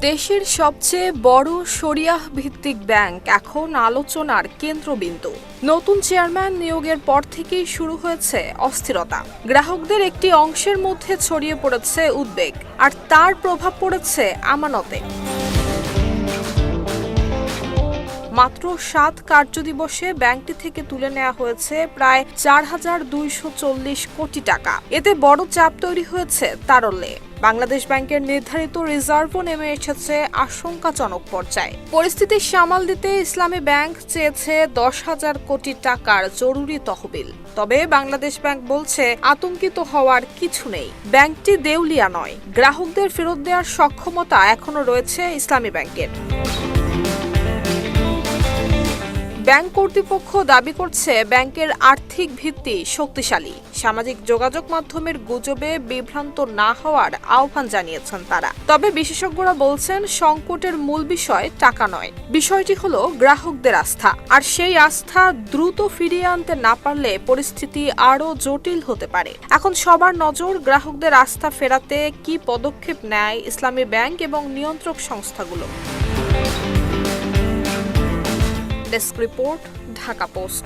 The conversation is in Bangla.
দেশের সবচেয়ে বড় শরিয়াহ ভিত্তিক ব্যাংক এখন আলোচনার কেন্দ্রবিন্দু। নতুন চেয়ারম্যান নিয়োগের পর থেকেই শুরু হয়েছে অস্থিরতা। গ্রাহকদের একটি অংশের মধ্যে ছড়িয়ে পড়েছে উদ্বেগ, আর তার প্রভাব পড়েছে আমানতে। মাত্র ৭ কার্যদিবসে ব্যাংকটি থেকে তুলে নেওয়া হয়েছে প্রায় ৪,২৪০ কোটি টাকা। এতে বড় চাপ তৈরি হয়েছে তারল্যে। বাংলাদেশ ব্যাংকের নির্ধারিত রিজার্ভও নেমে এসেছে আশঙ্কাজনক পর্যায়ে। পরিস্থিতি সামাল দিতে ইসলামী ব্যাংক চেয়েছে ১০,০০০ কোটি টাকার জরুরি তহবিল। তবে বাংলাদেশ ব্যাংক বলছে আতঙ্কিত হওয়ার কিছু নেই। ব্যাংকটি দেউলিয়া নয়, গ্রাহকদের ফেরত দেওয়ার সক্ষমতা এখনো রয়েছে ইসলামী ব্যাংকের। ব্যাংক কর্তৃপক্ষ দাবি করছে ব্যাংকের আর্থিক ভিত্তি শক্তিশালী। সামাজিক যোগাযোগ মাধ্যমের গুজবে বিভ্রান্ত না হওয়ার আহ্বান জানিয়েছেন তারা। তবে বিশেষজ্ঞরা বলছেন সংকটের মূল বিষয় টাকা নয়, বিষয়টি হলো গ্রাহকদের আস্থা। আর সেই আস্থা দ্রুত ফিরিয়ে আনতে না পারলে পরিস্থিতি আরও জটিল হতে পারে। এখন সবার নজর গ্রাহকদের আস্থা ফেরাতে কি পদক্ষেপ নেয় ইসলামী ব্যাংক এবং নিয়ন্ত্রক সংস্থাগুলো। Desk report, Dhaka post.